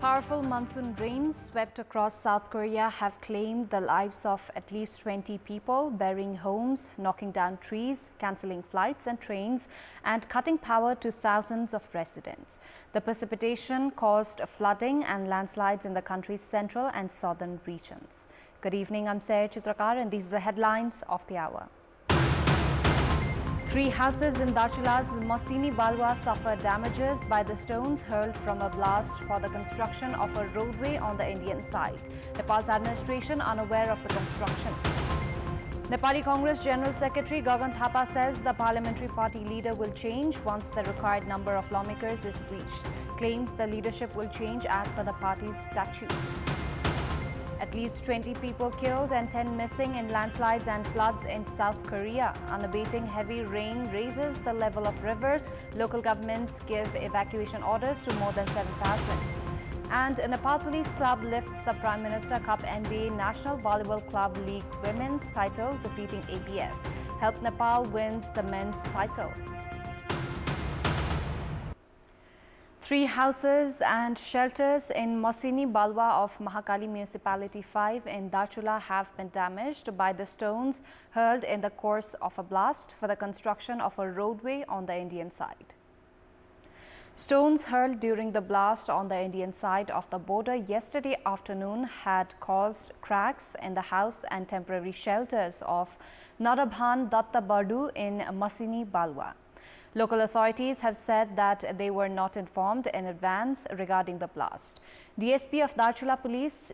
Powerful monsoon rains swept across South Korea have claimed the lives of at least 20 people, burying homes, knocking down trees, cancelling flights and trains, and cutting power to thousands of residents. The precipitation caused flooding and landslides in the country's central and southern regions. Good evening, I'm Chitrakar, and these are the headlines of the hour. 3 houses in Darchula's Masini Balwa suffered damages by the stones hurled from a blast for the construction of a roadway on the Indian side. Nepal's administration unaware of the construction. Nepali Congress General Secretary Gagan Thapa says the parliamentary party leader will change once the required number of lawmakers is reached. Claims the leadership will change as per the party's statute. At least 20 people killed and 10 missing in landslides and floods in South Korea. Unabating heavy rain raises the level of rivers. Local governments give evacuation orders to more than 7,000. And Nepal Police Club lifts the Prime Minister Cup NBA National Volleyball Club League Women's title, defeating APF. Help Nepal wins the men's title. 3 houses and shelters in Masini Balwa of Mahakali Municipality 5 in Darchula have been damaged by the stones hurled in the course of a blast for the construction of a roadway on the Indian side. Stones hurled during the blast on the Indian side of the border yesterday afternoon had caused cracks in the house and temporary shelters of Narabhan Datta Bardu in Masini Balwa. Local authorities have said that they were not informed in advance regarding the blast. DSP of Darchula Police,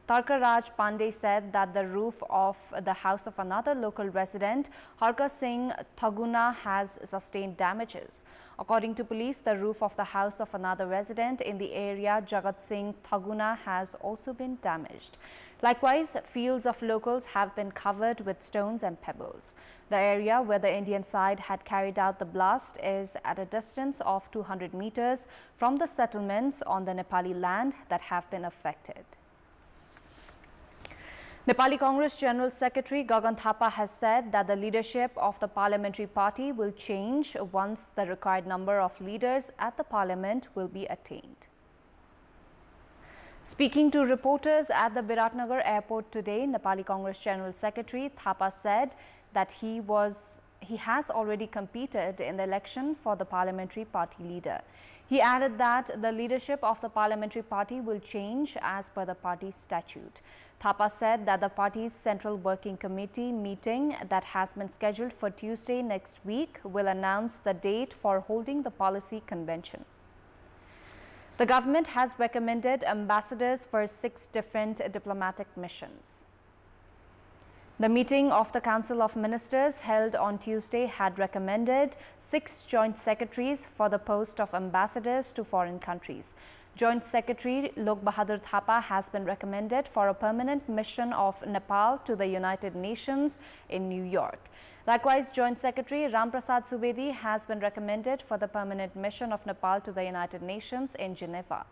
Tarkaraj Pandey, said that the roof of the house of another local resident, Harka Singh Thaguna, has sustained damages. According to police, the roof of the house of another resident in the area, Jagat Singh Thaguna, has also been damaged. Likewise, fields of locals have been covered with stones and pebbles. The area where the Indian side had carried out the blast is at a distance of 200 meters from the settlements on the Nepali land that have been affected. Nepali Congress General Secretary Gagan Thapa has said that the leadership of the parliamentary party will change once the required number of leaders at the parliament will be attained. Speaking to reporters at the Biratnagar airport today, Nepali Congress General Secretary Thapa said that he has already competed in the election for the parliamentary party leader. He added that the leadership of the parliamentary party will change as per the party's statute. Thapa said that the party's Central Working Committee meeting that has been scheduled for Tuesday next week will announce the date for holding the policy convention. The government has recommended ambassadors for 6 different diplomatic missions. The meeting of the Council of Ministers held on Tuesday had recommended 6 joint secretaries for the post of ambassadors to foreign countries. Joint Secretary Lok Bahadur Thapa has been recommended for a permanent mission of Nepal to the United Nations in New York. Likewise, Joint Secretary Ram Prasad Subedi has been recommended for the permanent mission of Nepal to the United Nations in Geneva.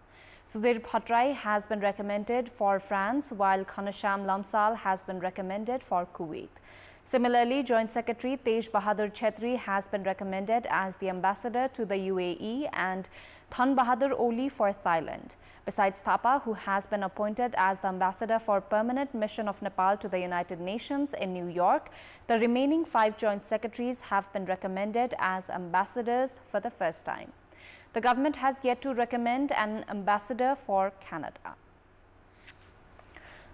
Sudhir Bhattrai has been recommended for France, while Khanasham Lamsal has been recommended for Kuwait. Similarly, Joint Secretary Tej Bahadur Chetri has been recommended as the ambassador to the UAE and Than Bahadur Oli for Thailand. Besides Thapa, who has been appointed as the ambassador for permanent mission of Nepal to the United Nations in New York, the remaining 5 joint secretaries have been recommended as ambassadors for the first time. The government has yet to recommend an ambassador for Canada.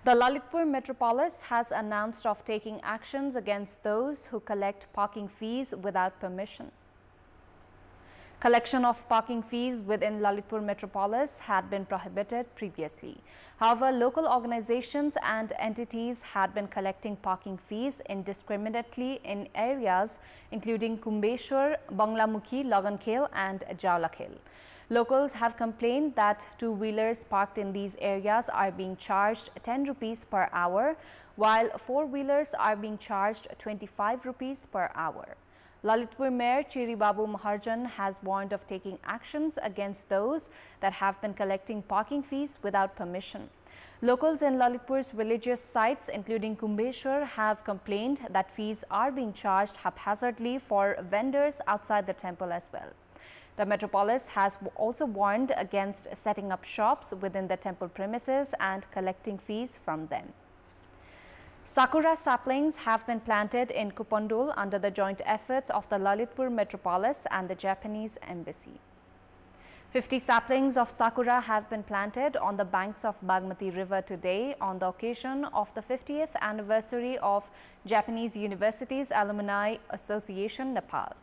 The Lalitpur Metropolis has announced of taking actions against those who collect parking fees without permission. Collection of parking fees within Lalitpur Metropolis had been prohibited previously. However, local organizations and entities had been collecting parking fees indiscriminately in areas including Kumbeshwar, Banglamukhi, Lagankhel and Jaulakhel. Locals have complained that 2-wheelers parked in these areas are being charged 10 rupees per hour, while 4-wheelers are being charged 25 rupees per hour. Lalitpur Mayor Chiri Babu Maharjan has warned of taking actions against those that have been collecting parking fees without permission. Locals in Lalitpur's religious sites, including Kumbeshwar, have complained that fees are being charged haphazardly for vendors outside the temple as well. The metropolis has also warned against setting up shops within the temple premises and collecting fees from them. Sakura saplings have been planted in Kupandul under the joint efforts of the Lalitpur metropolis and the Japanese embassy. 50 saplings of sakura have been planted on the banks of Bagmati River today on the occasion of the 50th anniversary of Japanese Universities Alumni Association, Nepal.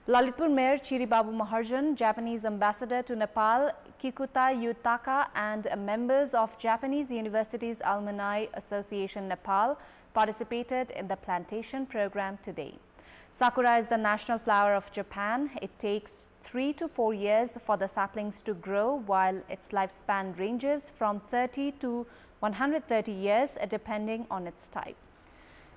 Lalitpur Mayor Chiribabu Maharjan, Japanese ambassador to Nepal, Kikuta Yutaka, and members of Japanese Universities Alumni Association, Nepal participated in the plantation program today. Sakura is the national flower of Japan. It takes 3 to 4 years for the saplings to grow, while its lifespan ranges from 30 to 130 years depending on its type.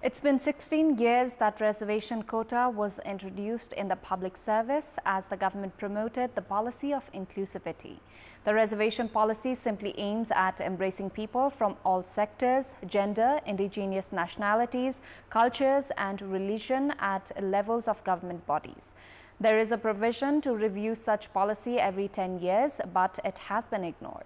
It's been 16 years that reservation quota was introduced in the public service as the government promoted the policy of inclusivity. The reservation policy simply aims at embracing people from all sectors, gender, indigenous nationalities, cultures and religion at levels of government bodies. There is a provision to review such policy every 10 years, but it has been ignored.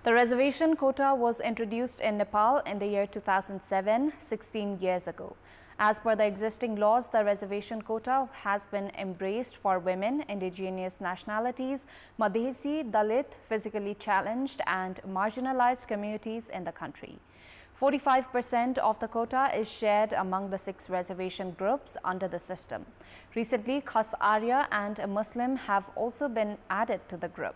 The reservation quota was introduced in Nepal in the year 2007, 16 years ago. As per the existing laws, the reservation quota has been embraced for women, indigenous nationalities, Madhesi, Dalit, physically challenged and marginalized communities in the country. 45% of the quota is shared among the 6 reservation groups under the system. Recently, Khas Arya and a Muslim have also been added to the group.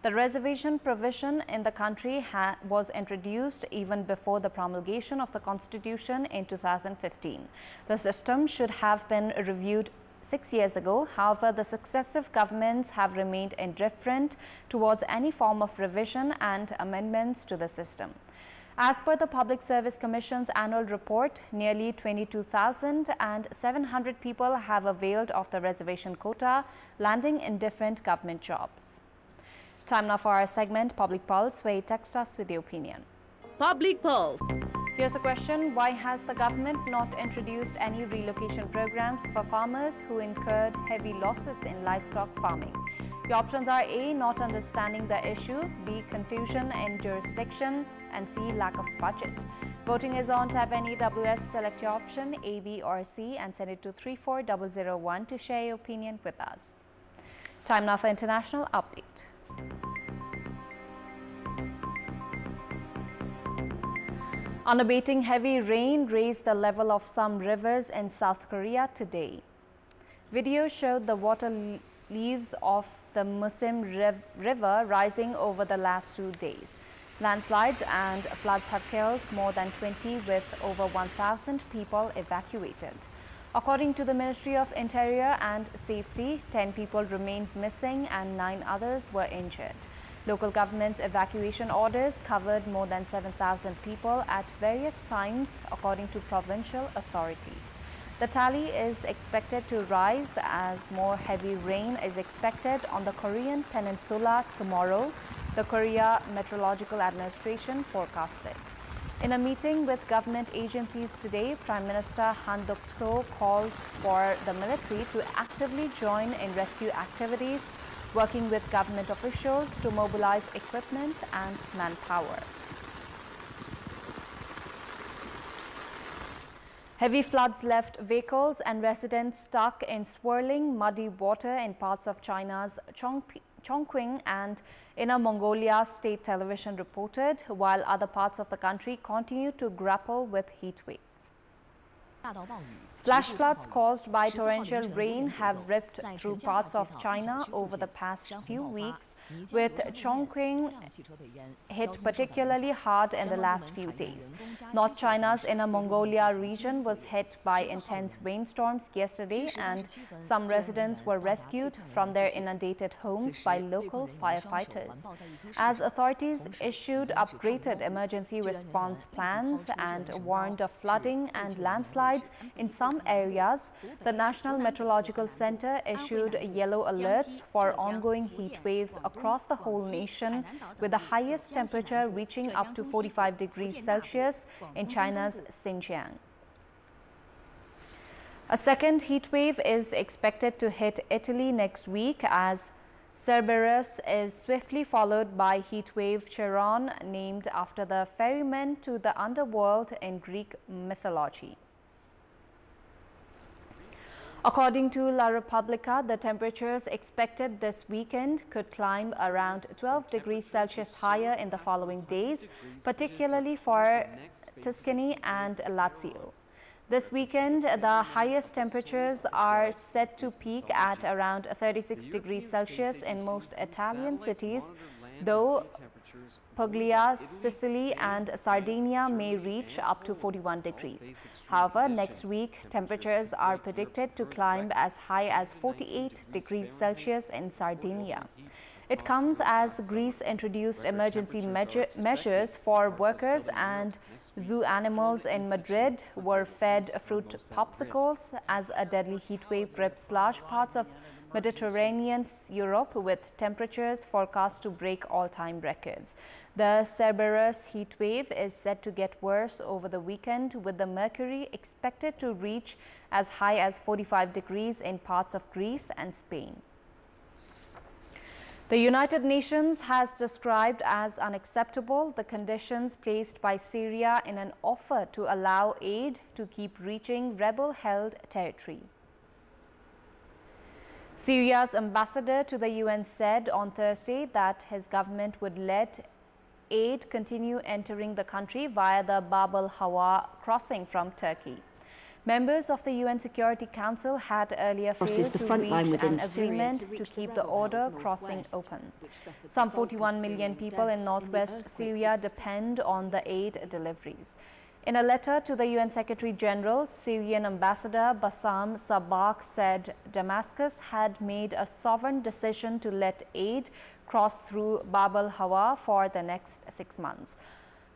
The reservation provision in the country was introduced even before the promulgation of the Constitution in 2015. The system should have been reviewed 6 years ago. However, the successive governments have remained indifferent towards any form of revision and amendments to the system. As per the Public Service Commission's annual report, nearly 22,700 people have availed of the reservation quota, landing in different government jobs. Time now for our segment, Public Pulse, where you text us with your opinion. Public Pulse. Here's a question. Why has the government not introduced any relocation programs for farmers who incurred heavy losses in livestock farming? Your options are A, not understanding the issue, B, confusion in jurisdiction, and C, lack of budget. Voting is on. Tap any WS, select your option A, B or C and send it to 34001 to share your opinion with us. Time now for international update. Unabating heavy rain raised the level of some rivers in South Korea today. Videos showed the water leaves of the Musim River rising over the last 2 days. Landslides and floods have killed more than 20, with over 1,000 people evacuated. According to the Ministry of Interior and Safety, 10 people remained missing and 9 others were injured. Local government's evacuation orders covered more than 7,000 people at various times, according to provincial authorities. The tally is expected to rise as more heavy rain is expected on the Korean peninsula tomorrow, the Korea Meteorological Administration forecasted. In a meeting with government agencies today, Prime Minister Han Duk-seo called for the military to actively join in rescue activities, working with government officials to mobilize equipment and manpower. Heavy floods left vehicles and residents stuck in swirling, muddy water in parts of China's Chongqing and Inner Mongolia, state television reported, while other parts of the country continue to grapple with heat waves. Flash floods caused by torrential rain have ripped through parts of China over the past few weeks, with Chongqing hit particularly hard in the last few days. North China's Inner Mongolia region was hit by intense rainstorms yesterday, and some residents were rescued from their inundated homes by local firefighters. As authorities issued upgraded emergency response plans and warned of flooding and landslides in some areas, the National Meteorological Center issued yellow alerts for ongoing heat waves across the whole nation, with the highest temperature reaching up to 45 degrees Celsius in China's Xinjiang. A second heat wave is expected to hit Italy next week as Cerberus is swiftly followed by heatwave Chiron, named after the ferryman to the underworld in Greek mythology. According to La Repubblica, the temperatures expected this weekend could climb around 12 degrees Celsius higher in the following days, particularly for Tuscany and Lazio. This weekend, the highest temperatures are set to peak at around 36 degrees Celsius in most Italian cities, though Puglia, Sicily and Sardinia may reach up to 41 degrees. However, next week, temperatures are predicted to climb as high as 48 degrees Celsius in Sardinia. It comes as Greece introduced emergency measures for workers, and zoo animals in Madrid were fed fruit popsicles as a deadly heatwave grips large parts of Mediterranean Europe, with temperatures forecast to break all-time records. The Cerberus heatwave is set to get worse over the weekend, with the mercury expected to reach as high as 45 degrees in parts of Greece and Spain. The United Nations has described as unacceptable the conditions placed by Syria in an offer to allow aid to keep reaching rebel-held territory. Syria's ambassador to the UN said on Thursday that his government would let aid continue entering the country via the Bab al-Hawa crossing from Turkey. Members of the UN Security Council had earlier failed to reach an agreement to keep the order crossing open. Some 41 million people in northwest Syria depend on the aid deliveries. In a letter to the UN Secretary-General, Syrian Ambassador Bassam Sabak said Damascus had made a sovereign decision to let aid cross through Bab al-Hawa for the next 6 months.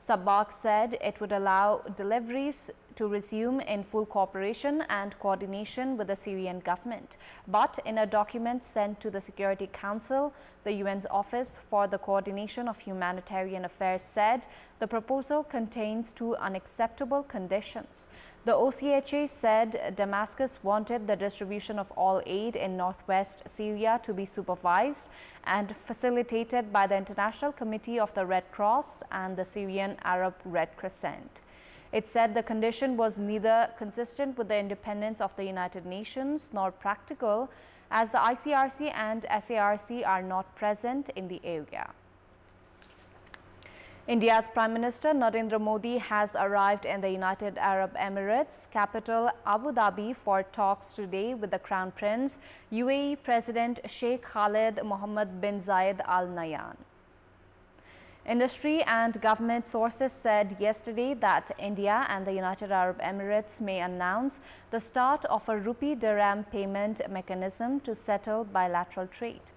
Sabak said it would allow deliveries to resume in full cooperation and coordination with the Syrian government. But in a document sent to the Security Council, the UN's Office for the Coordination of Humanitarian Affairs said the proposal contains 2 unacceptable conditions. The OCHA said Damascus wanted the distribution of all aid in northwest Syria to be supervised and facilitated by the International Committee of the Red Cross and the Syrian Arab Red Crescent. It said the condition was neither consistent with the independence of the United Nations nor practical, as the ICRC and SARC are not present in the area. India's Prime Minister Narendra Modi has arrived in the United Arab Emirates capital Abu Dhabi for talks today with the Crown Prince, UAE President Sheikh Khaled Mohammed bin Zayed Al Nahyan. Industry and government sources said yesterday that India and the United Arab Emirates may announce the start of a rupee-dirham payment mechanism to settle bilateral trade.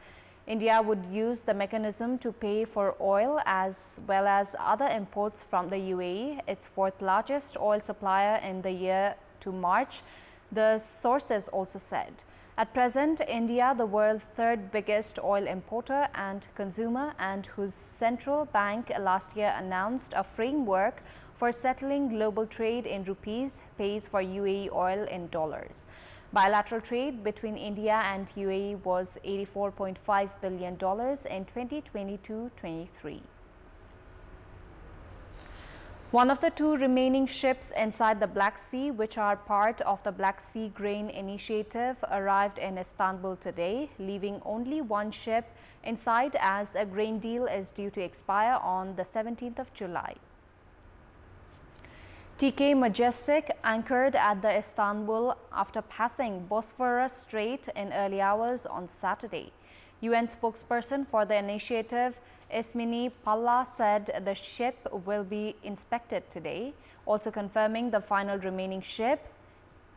India would use the mechanism to pay for oil as well as other imports from the UAE, its 4th largest oil supplier in the year to March, the sources also said. At present, India, the world's 3rd biggest oil importer and consumer, and whose central bank last year announced a framework for settling global trade in rupees, pays for UAE oil in dollars. Bilateral trade between India and UAE was $84.5 billion in 2022-23. One of the 2 remaining ships inside the Black Sea, which are part of the Black Sea Grain Initiative, arrived in Istanbul today, leaving only 1 ship inside as a grain deal is due to expire on the 17th of July. TK Majestic anchored at the Istanbul after passing Bosphorus Strait in early hours on Saturday. UN spokesperson for the initiative, Ismini Palla, said the ship will be inspected today, also confirming the final remaining ship,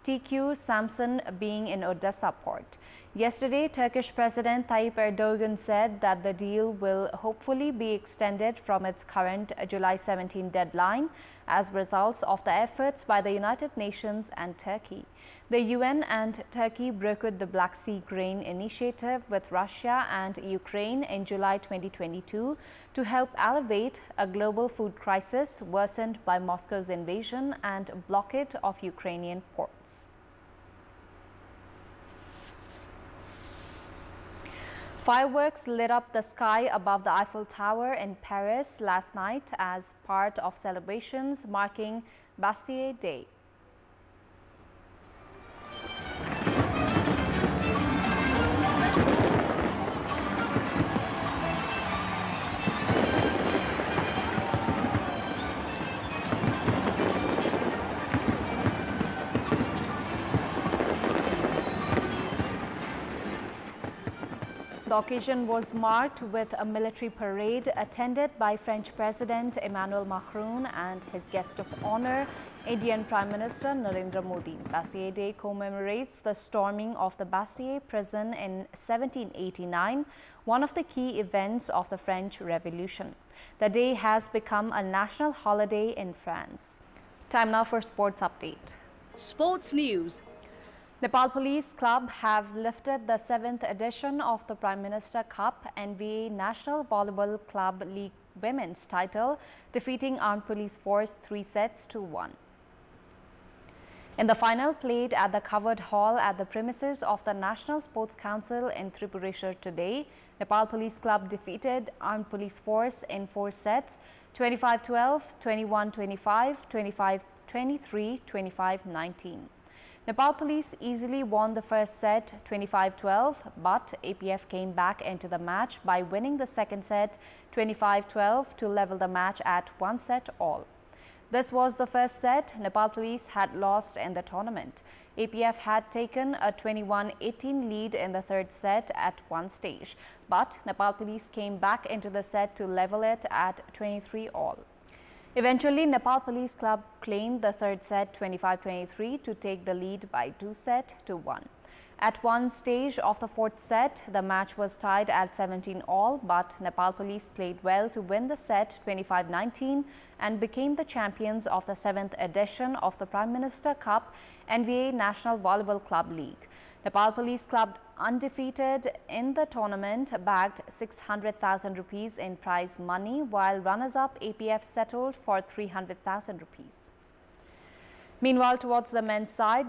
TQ Samson, being in Odessa port. Yesterday, Turkish President Tayyip Erdogan said that the deal will hopefully be extended from its current July 17 deadline as results of the efforts by the United Nations and Turkey. The UN and Turkey brokered the Black Sea Grain Initiative with Russia and Ukraine in July 2022 to help alleviate a global food crisis worsened by Moscow's invasion and blockade of Ukrainian ports. Fireworks lit up the sky above the Eiffel Tower in Paris last night as part of celebrations marking Bastille Day. The occasion was marked with a military parade attended by French President Emmanuel Macron and his guest of honor, Indian Prime Minister Narendra Modi. Bastille Day commemorates the storming of the Bastille prison in 1789, one of the key events of the French Revolution. The day has become a national holiday in France. Time now for sports update. Sports news. Nepal Police Club have lifted the 7th edition of the Prime Minister Cup NVA National Volleyball Club League Women's title, defeating Armed Police Force 3-1. In the final played at the covered hall at the premises of the National Sports Council in Tripureshwar today, Nepal Police Club defeated Armed Police Force in 4 sets, 25-12, 21-25, 25-23, 25-19. Nepal Police easily won the first set 25-12, but APF came back into the match by winning the second set 25-12 to level the match at 1-all. This was the first set Nepal Police had lost in the tournament. APF had taken a 21-18 lead in the third set at one stage, but Nepal Police came back into the set to level it at 23-all. Eventually, Nepal Police Club claimed the third set 25-23 to take the lead by 2-1. At one stage of the fourth set, the match was tied at 17-all, but Nepal Police played well to win the set 25-19 and became the champions of the 7th edition of the Prime Minister Cup NVA National Volleyball Club League. Nepal Police Club, undefeated in the tournament, bagged 600,000 rupees in prize money, while runners-up APF settled for 300,000 rupees. Meanwhile, towards the men's side,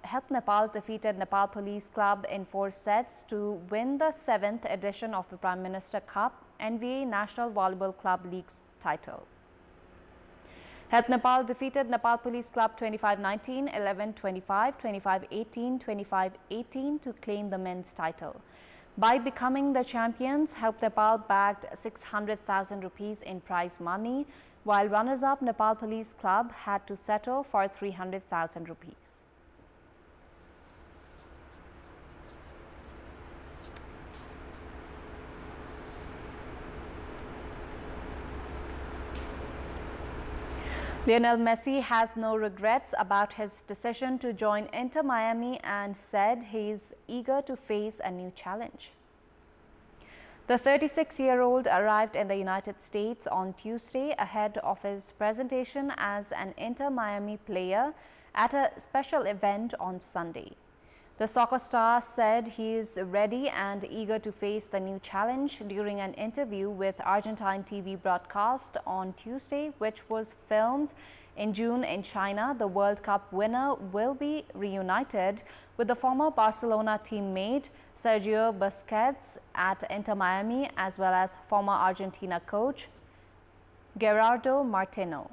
Help Nepal defeated Nepal Police Club in 4 sets to win the 7th edition of the Prime Minister Cup NVA National Volleyball Club League's title. Help Nepal defeated Nepal Police Club 25-19, 11-25, 25-18, 25-18 to claim the men's title. By becoming the champions, Help Nepal bagged 600,000 rupees in prize money, while runners-up Nepal Police Club had to settle for 300,000 rupees. Lionel Messi has no regrets about his decision to join Inter Miami and said he is eager to face a new challenge. The 36-year-old arrived in the United States on Tuesday ahead of his presentation as an Inter Miami player at a special event on Sunday. The soccer star said he is ready and eager to face the new challenge during an interview with Argentine TV broadcast on Tuesday, which was filmed in June in China. The World Cup winner will be reunited with the former Barcelona teammate Sergio Busquets at Inter Miami, as well as former Argentina coach Gerardo Martino.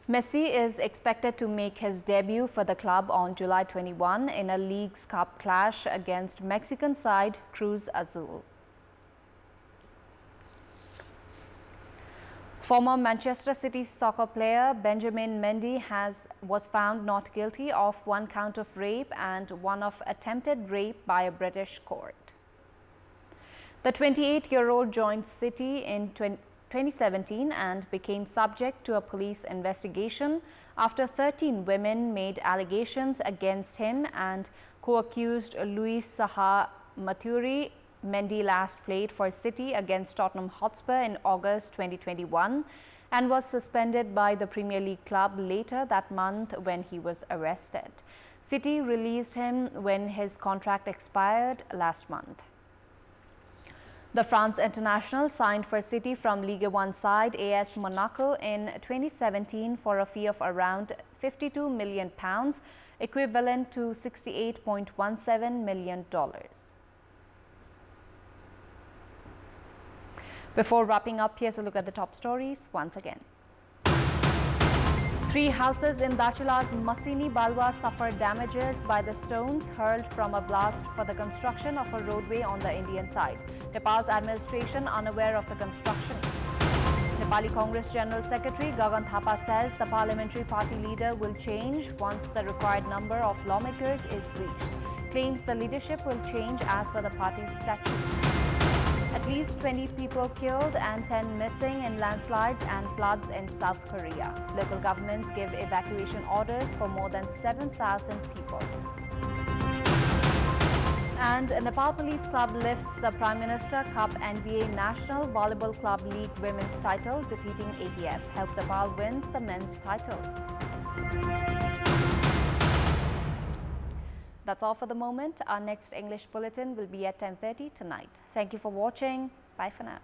Messi is expected to make his debut for the club on July 21 in a Leagues Cup clash against Mexican side Cruz Azul. Former Manchester City soccer player Benjamin Mendy was found not guilty of 1 count of rape and 1 of attempted rape by a British court. The 28-year-old joined City in 2017 and became subject to a police investigation after 13 women made allegations against him and co-accused Luis Saha Maturi. Mendy last played for City against Tottenham Hotspur in August 2021 and was suspended by the Premier League club later that month when he was arrested. City released him when his contract expired last month. The France international signed for City from Ligue 1 side AS Monaco in 2017 for a fee of around £52 million, equivalent to $68.17 million. Before wrapping up, here's a look at the top stories once again. 3 houses in Dachula's Masini Balwa suffered damages by the stones hurled from a blast for the construction of a roadway on the Indian side. Nepal's administration unaware of the construction. Nepali Congress General Secretary Gagan Thapa says the parliamentary party leader will change once the required number of lawmakers is reached. Claims the leadership will change as per the party's statute. At least 20 people killed and 10 missing in landslides and floods in South Korea. Local governments give evacuation orders for more than 7,000 people. And Nepal Police Club lifts the Prime Minister Cup NVA National Volleyball Club League Women's title, defeating APF. Help Nepal wins the men's title. That's all for the moment. Our next English bulletin will be at 10:30 tonight. Thank you for watching. Bye for now.